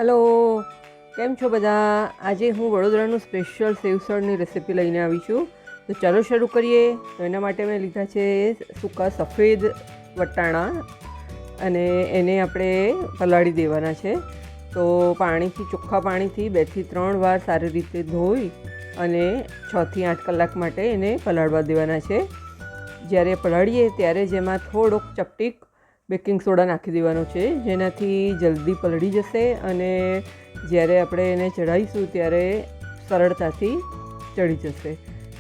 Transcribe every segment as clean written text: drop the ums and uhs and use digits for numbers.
Hello, કેમ છો બધા? આજે હું વડોદરાનું સ્પેશિયલ સેવસળની રેસિપી લઈને આવી છું. તો ચાલો શરૂ કરીએ. તો એના માટે મેં લીધા છે સૂકા સફેદ વટાણા અને એને આપણે પલાળી દેવાના છે. તો ચોખ્ખા પાણીથી 2 થી 3 વાર સારી રીતે ધોઈ અને 6 થી 8 કલાક માટે એને પલાળવા દેવાના છે. જ્યારે પલાળીએ ત્યારે જેમાં થોડોક ચપટીક બેકિંગ સોડા નાખી દેવાનો છે, જેનાથી જલ્દી પલળી જશે અને જ્યારે આપણે એને ચડાવીશું ત્યારે સરળતાથી ચડી જશે.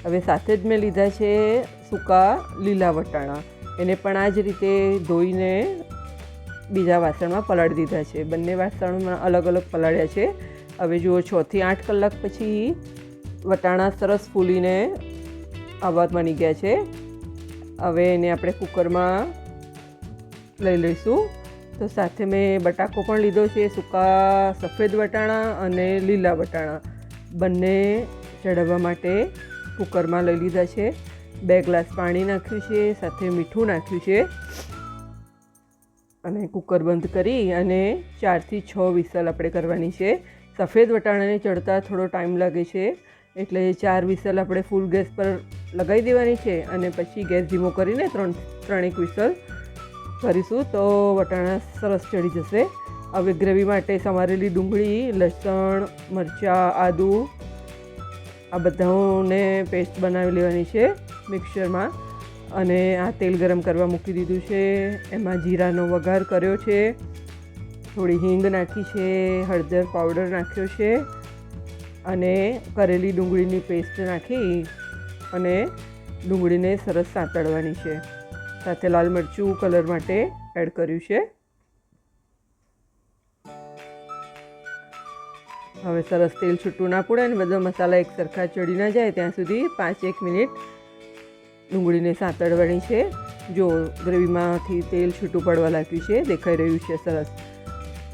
હવે સાથે જ મેં લીધા છે સૂકા લીલા વટાણા. એને પણ આ જ રીતે ધોઈને બીજા વાસણમાં પલાળી દીધા છે. બંને વાસણમાં અલગ અલગ પલાળ્યા છે. હવે જુઓ, 6 થી 8 કલાક પછી વટાણા સરસ ફૂલીને આવા બની ગયા છે. હવે એને આપણે કુકરમાં લઈ લઈશું. તો સાથે મેં બટાકો પણ લીધો છે, સૂકા સફેદ વટાણા અને લીલા વટાણા બંને ચડાવવા માટે કુકરમાં લઈ લીધા છે. 2 ગ્લાસ પાણી નાખ્યું છે, સાથે મીઠું નાખ્યું છે અને કુકર બંધ કરી અને 4 થી 6 વિસલ આપણે કરવાની છે. સફેદ વટાણાને ચડતા થોડો ટાઈમ લાગે છે, એટલે 4 વિસલ આપણે ફૂલ ગેસ પર લગાવી દેવાની છે અને પછી ગેસ ધીમો કરીને 3 વિસલ કરીશું તો વટાણા સરસ ચડી જશે. હવે ગ્રેવી માટે સમારેલી ડુંગળી, લસણ, મરચાં, આદું આ બધાને પેસ્ટ બનાવી લેવાની છે મિક્સરમાં. અને આ તેલ ગરમ કરવા મૂકી દીધું છે. એમાં જીરાનો વઘાર કર્યો છે, થોડી હિંગ નાખી છે, હળદર પાવડર નાખ્યો છે અને કરેલી ડુંગળીની પેસ્ટ નાખી અને ડુંગળીને સરસ સાંતળવાની છે. સાથે લાલ મરચું કલર માટે એડ કર્યું છે. હવે સરસ તેલ છૂટું ના પડે અને બધા મસાલા એક સરખા ચડી ના જાય ત્યાં સુધી 5-1 મિનિટ ડુંગળીને સાંતળવાની છે. જો ગ્રેવીમાંથી તેલ છૂટું પડવા લાગ્યું છે, દેખાઈ રહ્યું છે સરસ.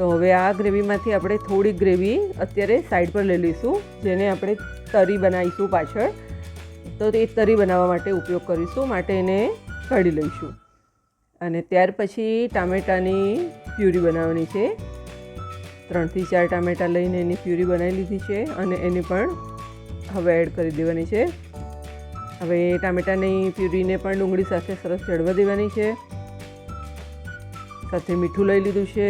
તો હવે આ ગ્રેવીમાંથી આપણે થોડી ગ્રેવી અત્યારે સાઈડ પર લઈ લઈશું, જેને આપણે તરી બનાવીશું પાછળ. તો એ તરી બનાવવા માટે ઉપયોગ કરીશું, માટે એને કાઢી લઈશું. અને ત્યાર પછી ટામેટાની પ્યુરી બનાવવાની છે. 3 થી 4 ટામેટાં લઈને એની પ્યુરી બનાવી લીધી છે અને એની પણ હવે એડ કરી દેવાની છે. હવે ટામેટાની પ્યુરીને પણ ડુંગળી સાથે સરસ ચડવા દેવાની છે. સાથે મીઠું લઈ લીધું છે.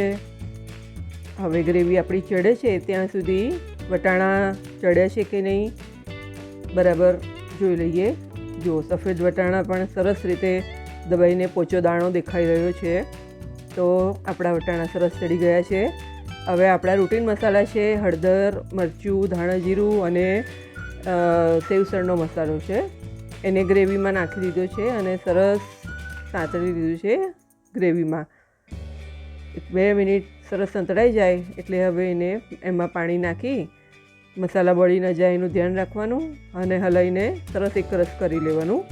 હવે ગ્રેવી આપણી ચડે છે ત્યાં સુધી વટાણા ચડ્યા છે કે નહીં બરાબર જોઈ લઈએ. જો સફેદ વટાણા પણ સરસ રીતે દબાઈને પોચો દાણો દેખાઈ રહ્યો છે, તો આપણા વટાણા સરસ ચડી ગયા છે. હવે આપણા રૂટીન મસાલા છે હળદર, મરચું, ધાણા જીરું અને સેવસળનો મસાલો છે. એને ગ્રેવીમાં નાખી દીધો છે અને સરસ સાંતળી દીધું છે ગ્રેવીમાં. 2 મિનિટ સરસ સંતળાઈ જાય એટલે હવે એને એમાં પાણી નાખી મસાલા બળી ન જાય એનું ધ્યાન રાખવાનું અને હલાવીને સરસ એક રસ કરી લેવાનું.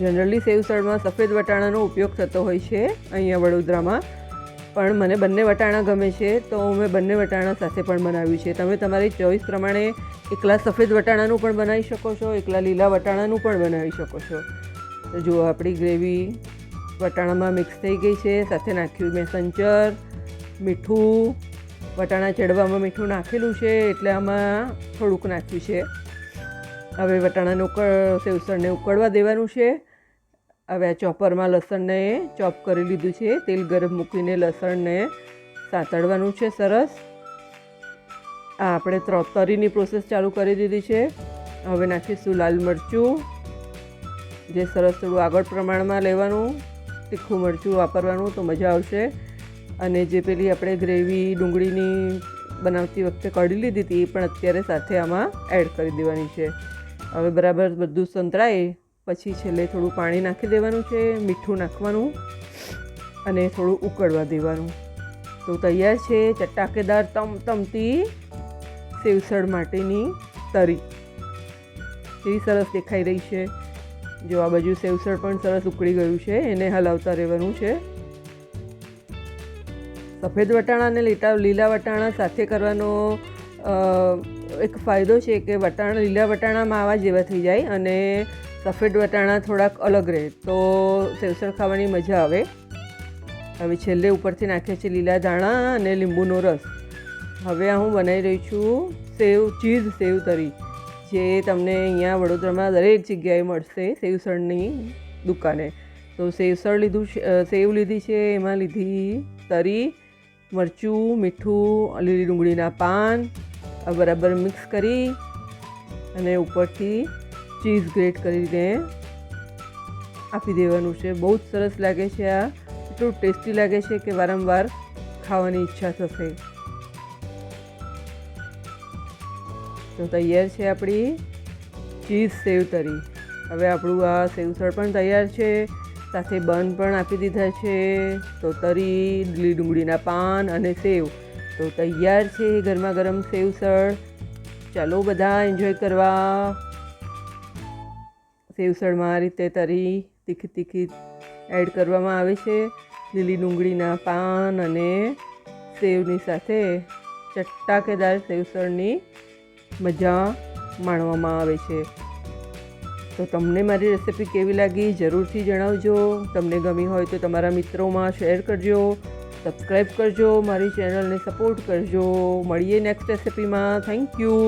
જનરલી સેવસળમાં સફેદ વટાણાનો ઉપયોગ થતો હોય છે અહીંયા વડોદરામાં, પણ મને બંને વટાણા ગમે છે તો મેં બંને વટાણા સાથે પણ બનાવ્યું છે. તમે તમારી ચોઈસ પ્રમાણે એકલા સફેદ વટાણાનું પણ બનાવી શકો છો, એકલા લીલા વટાણાનું પણ બનાવી શકો છો. તો જુઓ આપણી ગ્રેવી વટાણામાં મિક્સ થઈ ગઈ છે. સાથે નાખ્યું મેં સંચર, મીઠું, વટાણા ચડવામાં મીઠું નાખેલું છે એટલે આમાં થોડુંક નાખ્યું છે. હવે વટાણાને સેવસળને ઉકળવા દેવાનું છે. હવે આ ચોપરમાં લસણને ચોપ કરી લીધું છે. તેલ ગરમ મૂકીને લસણને સાંતળવાનું છે સરસ. આ આપણે તરીની પ્રોસેસ ચાલુ કરી દીધી છે. હવે નાખીશું લાલ મરચું, જે સરસ થોડું આગળ પ્રમાણમાં લેવાનું. તીખું મરચું વાપરવાનું તો મજા આવશે. અને જે પેલી આપણે ગ્રેવી ડુંગળીની બનાવતી વખતે કાઢી લીધી હતી એ પણ અત્યારે સાથે આમાં એડ કરી દેવાની છે. હવે બરાબર બધું સંતળાય પછી છેલ્લે થોડું પાણી નાખી દેવાનું છે, મીઠું નાખવાનું અને થોડું ઉકળવા દેવાનું. તો તૈયાર છે ચટાકેદાર તમતમતી સેવસળ માટેની તરી. કેવી સરસ દેખાઈ રહી છે. જો આ બાજુ સેવસળ પણ સરસ ઉકળી ગયું છે, એને હલાવતા રહેવાનું છે. સફેદ વટાણા અને લીલા વટાણા સાથે કરવાનો એક ફાયદો છે કે લીલા વટાણા માવા જેવા થઈ જાય અને સફેદ વટાણા થોડાક અલગ રહે તો સેવસળ ખાવાની મજા આવે. હવે છેલ્લે ઉપરથી નાખ્યા છે લીલા ધાણા અને લીંબુનો રસ. હવે હું બનાવી રહી છું ચીઝ સેવ તરી, જે તમને અહીંયા વડોદરામાં દરેક જગ્યાએ મળશે સેવસળની દુકાને. તો સેવ લીધી છે, એમાં લીધી તરી, મરચું, મીઠું, લીલી ડુંગળીના પાન બરાબર મિક્સ કરી અને ઉપરથી ચીઝ ગ્રેટ કરીને આપી દેવાનું છે. બહુ જ સરસ લાગે છે. આ એટલું ટેસ્ટી લાગે છે કે વારંવાર ખાવાની ઈચ્છા થશે. તો તૈયાર છે આપણી ચીઝ સેવ તરી. હવે આપણું આ સેવસળ પણ તૈયાર છે, સાથે બન પણ આપી દીધા છે. તો તરી, લીલી ડુંગળીના પાન અને સેવ તો તૈયાર છે ગરમા ગરમ સેવસળ. ચાલો બધા એન્જોય કરવા. સેવસળમાં આ રીતે તરી તીખી તીખી એડ કરવામાં આવે છે. લીલી ડુંગળીના પાન અને સેવની સાથે ચટાકેદાર સેવસળની મજા માણવામાં આવે છે. તો તમને મારી રેસિપી કેવી લાગી જરૂરથી જણાવજો. તમને ગમી હોય તો તમારા મિત્રોમાં શેર કરજો, સબસ્ક્રાઈબ કરજો, મારી ચેનલને સપોર્ટ કરજો. મળીએ નેક્સ્ટ રેસિપીમાં. Thank you.